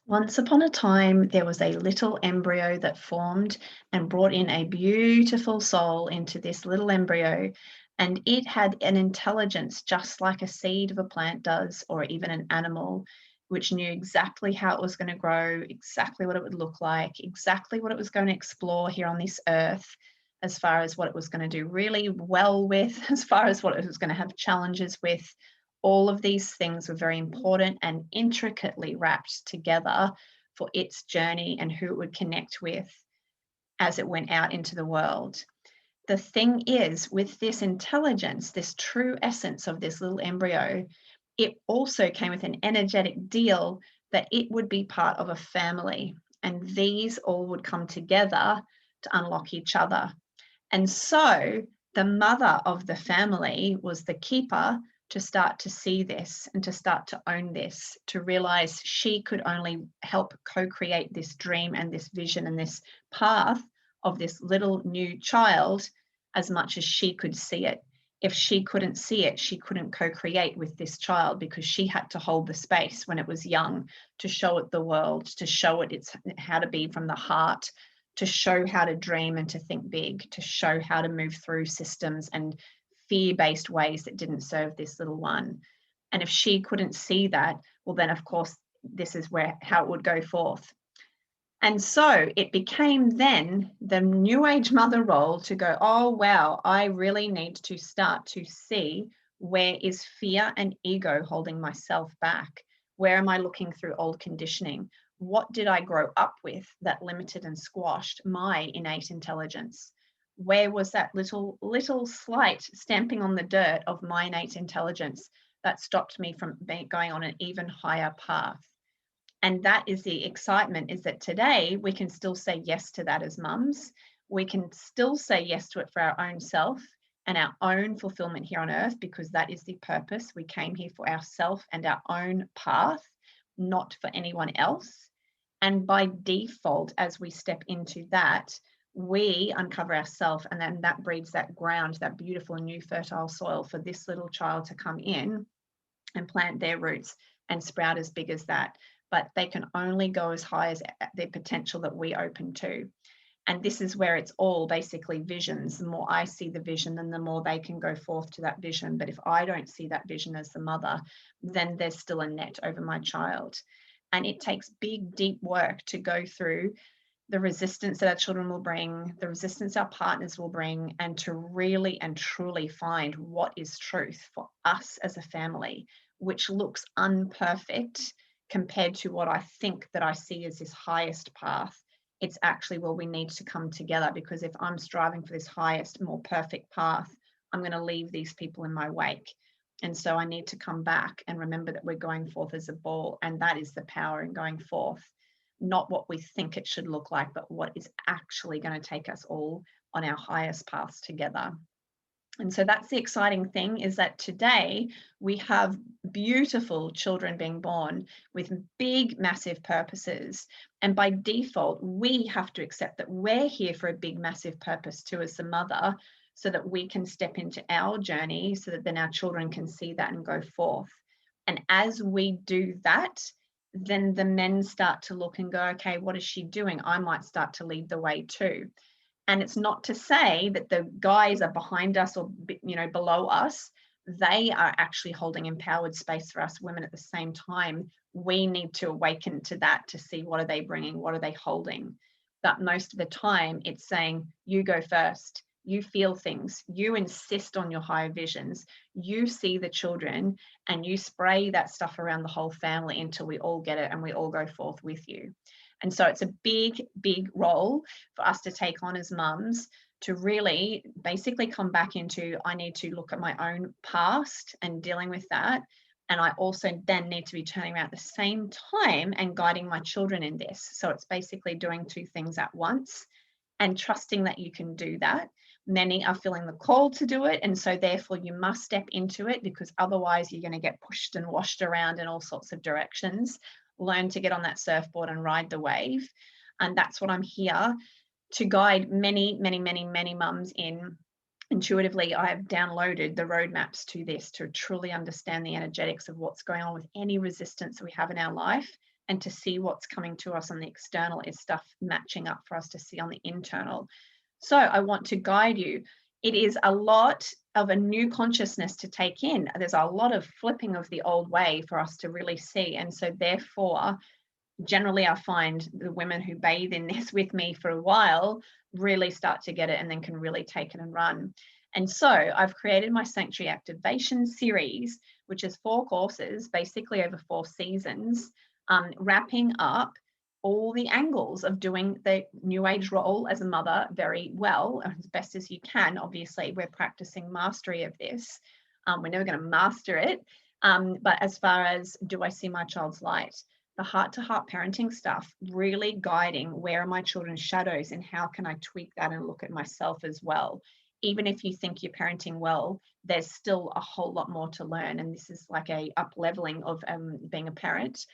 Once upon a time, there was a little embryo that formed and brought in a beautiful soul into this little embryo. And it had an intelligence just like a seed of a plant does, or even an animal, which knew exactly how it was going to grow, exactly what it would look like, exactly what it was going to explore here on this earth, as far as what it was going to do really well with, as far as what it was going to have challenges with. All of these things were very important and intricately wrapped together for its journey and who it would connect with as it went out into the world. The thing is, with this intelligence, this true essence of this little embryo, it also came with an energetic deal that it would be part of a family. And these all would come together to unlock each other. And so the mother of the family was the keeper to start to see this and to start to own this, to realize she could only help co create this dream and this vision and this path of this little new child as much as she could see it. If she couldn't see it, she couldn't co create with this child because she had to hold the space when it was young to show it the world, to show it its how to be from the heart, to show how to dream and to think big, to show how to move through systems and fear based ways that didn't serve this little one. And if she couldn't see that, well, then of course, this is where how it would go forth. And so it became then the new age mother role to go, oh, wow, I really need to start to see where is fear and ego holding myself back? Where am I looking through old conditioning? What did I grow up with that limited and squashed my innate intelligence? Where was that little slight stamping on the dirt of my innate intelligence that stopped me from going on an even higher path? And that is the excitement, is that today we can still say yes to that as mums. We can still say yes to it for our own self and our own fulfillment here on earth, because that is the purpose. We came here for ourself and our own path, not for anyone else. And by default, as we step into that, we uncover ourselves, and then that breeds that ground, that beautiful new fertile soil for this little child to come in and plant their roots and sprout as big as that. But they can only go as high as their potential that we open to. And this is where it's all basically visions. The more I see the vision, then the more they can go forth to that vision. But if I don't see that vision as the mother, then there's still a net over my child. And it takes big, deep work to go through the resistance that our children will bring, the resistance our partners will bring, and to really and truly find what is truth for us as a family, which looks unperfect compared to what I think that I see as this highest path. It's actually, well, we need to come together, because if I'm striving for this highest, more perfect path, I'm going to leave these people in my wake. And so I need to come back and remember that we're going forth as a ball, and that is the power in going forth, not what we think it should look like, but what is actually going to take us all on our highest paths together. And so that's the exciting thing, is that today we have beautiful children being born with big, massive purposes. And by default, we have to accept that we're here for a big, massive purpose too, as the mother, so that we can step into our journey, so that then our children can see that and go forth. And as we do that, then the men start to look and go, okay, what is she doing? I might start to lead the way too. And it's not to say that the guys are behind us or below us. They are actually holding empowered space for us women at the same time. We need to awaken to that, to see what are they bringing, what are they holding. But most of the time it's saying, you go first, you feel things, you insist on your higher visions, you see the children, and you spray that stuff around the whole family until we all get it and we all go forth with you. And so it's a big, big role for us to take on as mums, to really basically come back into, I need to look at my own past and dealing with that. And I also then need to be turning around at the same time and guiding my children in this. So it's basically doing two things at once and trusting that you can do that. Many are feeling the call to do it. And so therefore you must step into it, because otherwise you're going to get pushed and washed around in all sorts of directions. Learn to get on that surfboard and ride the wave. And that's what I'm here to guide many, many, many, many mums in. Intuitively, I have downloaded the roadmaps to this, to truly understand the energetics of what's going on with any resistance we have in our life, and to see what's coming to us on the external is stuff matching up for us to see on the internal. So I want to guide you. It is a lot of a new consciousness to take in. There's a lot of flipping of the old way for us to really see. And so therefore, generally I find the women who bathe in this with me for a while really start to get it and then can really take it and run. And so I've created my Sanctuary Activation series, which is 4 courses, basically over 4 seasons, wrapping up all the angles of doing the new age role as a mother very well, as best as you can. Obviously, we're practicing mastery of this. We're never going to master it. But as far as, do I see my child's light? The heart-to-heart parenting stuff, really guiding where are my children's shadows and how can I tweak that and look at myself as well. Even if you think you're parenting well, there's still a whole lot more to learn. And this is like a up-leveling of being a parent.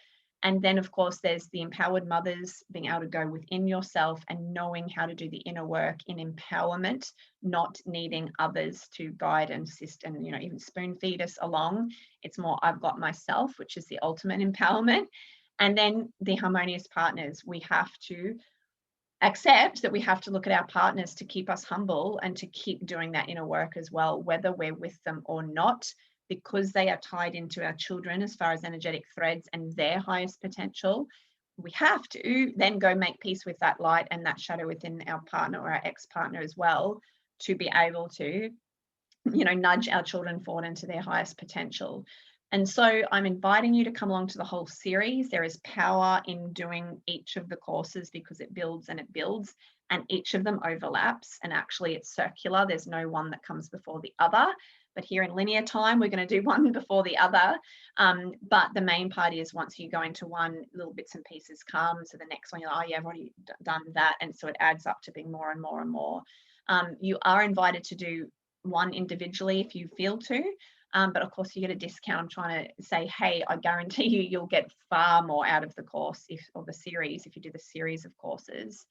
And then, of course, there's the empowered mothers, being able to go within yourself and knowing how to do the inner work in empowerment, not needing others to guide and assist and, you know, even spoon feed us along. It's more, I've got myself, which is the ultimate empowerment. And then the harmonious partners, we have to accept that we have to look at our partners to keep us humble and to keep doing that inner work as well, whether we're with them or not, because they are tied into our children as far as energetic threads and their highest potential. We have to then go make peace with that light and that shadow within our partner or our ex-partner as well, to be able to, you know, nudge our children forward into their highest potential. And so I'm inviting you to come along to the whole series. There is power in doing each of the courses because it builds and it builds, and each of them overlaps. And actually it's circular. There's no one that comes before the other. But here in linear time, we're going to do one before the other. But the main part is once you go into one, little bits and pieces come. So the next one, you're like, oh yeah, I've already done that. And so it adds up to being more and more and more. You are invited to do one individually if you feel to. But of course you get a discount. I'm trying to say, hey, I guarantee you, you'll get far more out of the course or the series if you do the series of courses.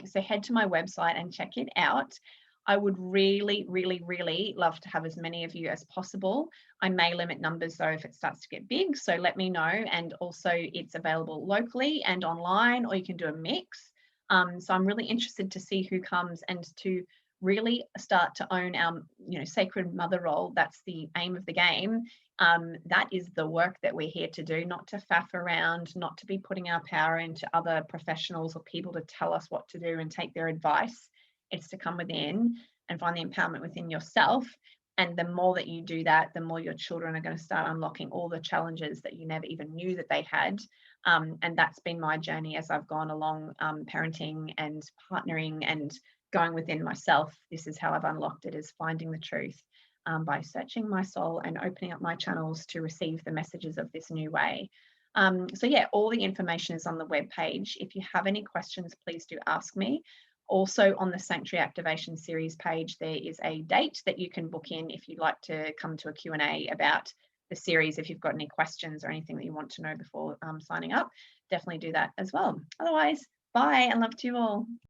So head to my website and check it out. I would really, really, really love to have as many of you as possible. I may limit numbers though if it starts to get big, so let me know. And also it's available locally and online, or you can do a mix. So I'm really interested to see who comes and to really start to own our, you know, sacred mother role. That's the aim of the game. That is the work that we're here to do, not to faff around, not to be putting our power into other professionals or people to tell us what to do and take their advice. It's to come within and find the empowerment within yourself. And the more that you do that, the more your children are going to start unlocking all the challenges that you never even knew that they had. And that's been my journey as I've gone along, parenting and partnering and going within myself. This is how I've unlocked it, is finding the truth by searching my soul and opening up my channels to receive the messages of this new way. So yeah, all the information is on the webpage. If you have any questions, please do ask me. Also on the Sanctuary Activation Series page, there is a date that you can book in if you'd like to come to a Q&A about the series. If you've got any questions or anything that you want to know before signing up, definitely do that as well. Otherwise, bye and love to you all.